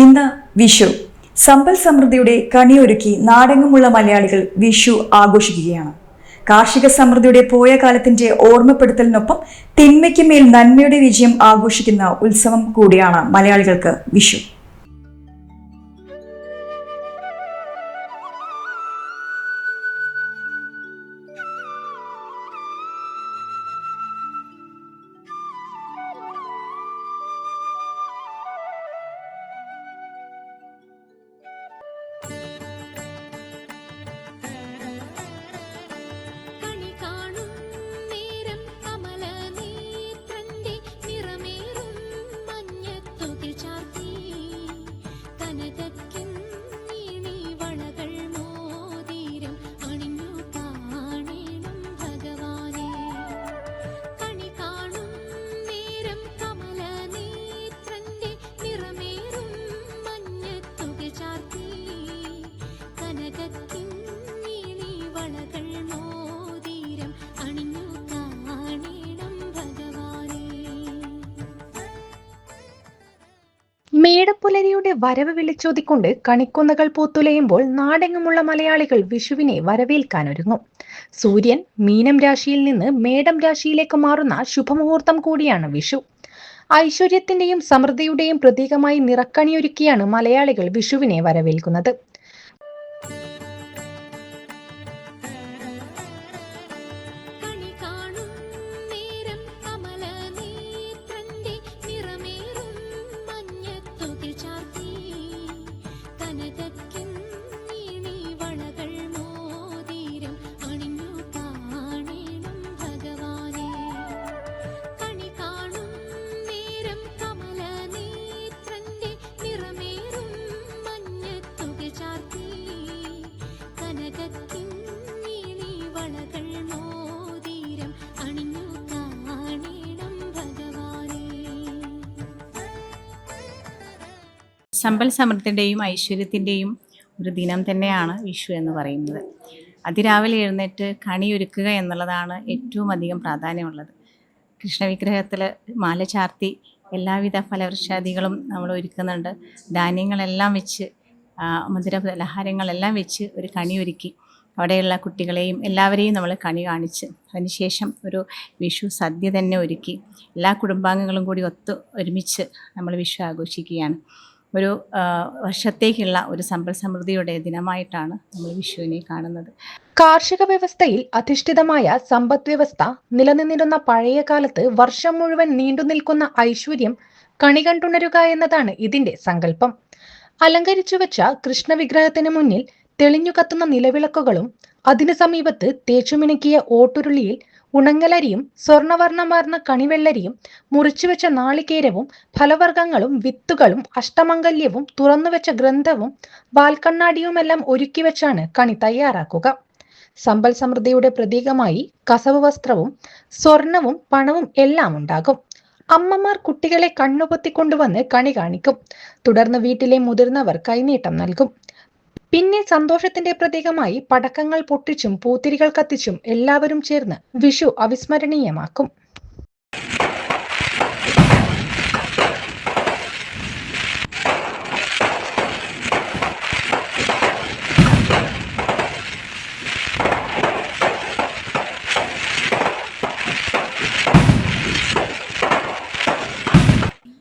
ഇന്ന് വിഷു. സമ്പൽ സമൃദ്ധിയുടെ കണിയൊരുക്കി നാടെങ്ങുമുള്ള മലയാളികൾ വിഷു ആഘോഷിക്കുകയാണ്. കാർഷിക സമൃദ്ധിയുടെ പോയ കാലത്തിന്റെ ഓർമ്മപ്പെടുത്തലിനൊപ്പം തിന്മയ്ക്ക് മേൽ നന്മയുടെ വിജയം ആഘോഷിക്കുന്ന ഉത്സവം കൂടിയാണ് മലയാളികൾക്ക് വിഷു. മേടപ്പുലരിയുടെ വരവ് വിളിച്ചോതിക്കൊണ്ട് കണിക്കൊന്നകൾ പൂത്തുലയുമ്പോൾ നാടെങ്ങുമുള്ള മലയാളികൾ വിഷുവിനെ വരവേൽക്കാനൊരുങ്ങും. സൂര്യൻ മീനം രാശിയിൽ നിന്ന് മേടം രാശിയിലേക്ക് മാറുന്ന ശുഭമുഹൂർത്തം കൂടിയാണ് വിഷു. ഐശ്വര്യത്തിന്റെയും സമൃദ്ധിയുടെയും പ്രതീകമായി നിറക്കണിയൊരുക്കിയാണ് മലയാളികൾ വിഷുവിനെ വരവേൽക്കുന്നത്. സമ്പൽ സമൃദ്ധിയുടെയും ഐശ്വര്യത്തിൻ്റെയും ഒരു ദിനം തന്നെയാണ് വിഷു എന്ന് പറയുന്നത്. അതിരാവിലെ എഴുന്നേറ്റ് കണിയൊരുക്കുക എന്നുള്ളതാണ് ഏറ്റവും അധികം പ്രാധാന്യമുള്ളത്. കൃഷ്ണവിഗ്രഹത്തിൽ മാല ചാർത്തി എല്ലാവിധ ഫലവൃക്ഷാദികളും നമ്മൾ ഒരുക്കുന്നുണ്ട്. ധാന്യങ്ങളെല്ലാം വെച്ച് മധുര പലഹാരങ്ങളെല്ലാം വെച്ച് ഒരു കണിയൊരുക്കി അവിടെയുള്ള കുട്ടികളെയും എല്ലാവരെയും നമ്മൾ കണി കാണിച്ച് അതിനുശേഷം ഒരു വിഷു സദ്യ തന്നെ ഒരുക്കി എല്ലാ കുടുംബാംഗങ്ങളും കൂടി ഒരുമിച്ച് നമ്മൾ വിഷു ആഘോഷിക്കുകയാണ്. ഒരു വർഷത്തേക്കുള്ള ഒരു സമ്പൽ സമൃദ്ധിയുടെ ദിനമായിട്ടാണ് നമ്മൾ വിഷുവിനെ കാണുന്നത്. കാർഷിക വ്യവസ്ഥയിൽ അധിഷ്ഠിതമായ സമ്പദ് വ്യവസ്ഥ നിലനിന്നിരുന്ന പഴയ കാലത്ത് വർഷം മുഴുവൻ നീണ്ടു നിൽക്കുന്ന ഐശ്വര്യം കണി കണ്ടുണരുക എന്നതാണ് ഇതിന്റെ സങ്കല്പം. അലങ്കരിച്ചു വെച്ച കൃഷ്ണവിഗ്രഹത്തിന് മുന്നിൽ തെളിഞ്ഞു കത്തുന്ന നിലവിളക്കുകളും അതിനു സമീപത്ത് തേച്ചുമിനുക്കിയ ഓട്ടുരുളിയിൽ ഉണങ്ങലരിയും സ്വർണവർണ്ണമാർന്ന കണിവെള്ളരിയും മുറിച്ചുവെച്ച നാളികേരവും ഫലവർഗ്ഗങ്ങളും വിത്തുകളും അഷ്ടമംഗല്യവും തുറന്നുവെച്ച ഗ്രന്ഥവും വാൽക്കണ്ണാടിയുമെല്ലാം ഒരുക്കി വെച്ചാണ് കണി തയ്യാറാക്കുക. സമ്പൽ സമൃദ്ധിയുടെ പ്രതീകമായി കസവ് വസ്ത്രവും സ്വർണവും പണവും എല്ലാം ഉണ്ടാകും. അമ്മമാർ കുട്ടികളെ കണ്ണുപൊത്തിക്കൊണ്ടുവന്ന് കണി കാണിക്കും. തുടർന്ന് വീട്ടിലെ മുതിർന്നവർ കൈനീട്ടം നൽകും. പിന്നെ സന്തോഷത്തിന്റെ പ്രതീകമായി പടക്കങ്ങൾ പൊട്ടിച്ചും പൂത്തിരികൾ കത്തിച്ചും എല്ലാവരും ചേർന്ന് വിഷു അവിസ്മരണീയമാക്കും.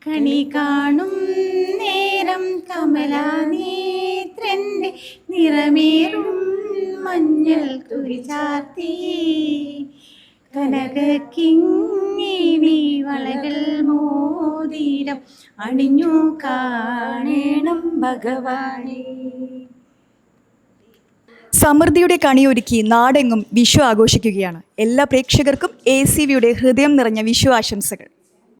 കണി കാണും നേരം കമലാനേത്രന്റെ നിറമേറും മഞ്ഞൾ തുരി ചാർത്തി കനകക്കിങ്ങിണി വളകൾ മോതിരം അണിഞ്ഞു കാണണം ഭഗവാനെ. സമൃദ്ധിയുടെ കണിയൊരുക്കി നാടെങ്ങും വിഷു ആഘോഷിക്കുകയാണ്. എല്ലാ പ്രേക്ഷകർക്കും ACVയുടെ ഹൃദയം നിറഞ്ഞ വിഷു ആശംസകൾ.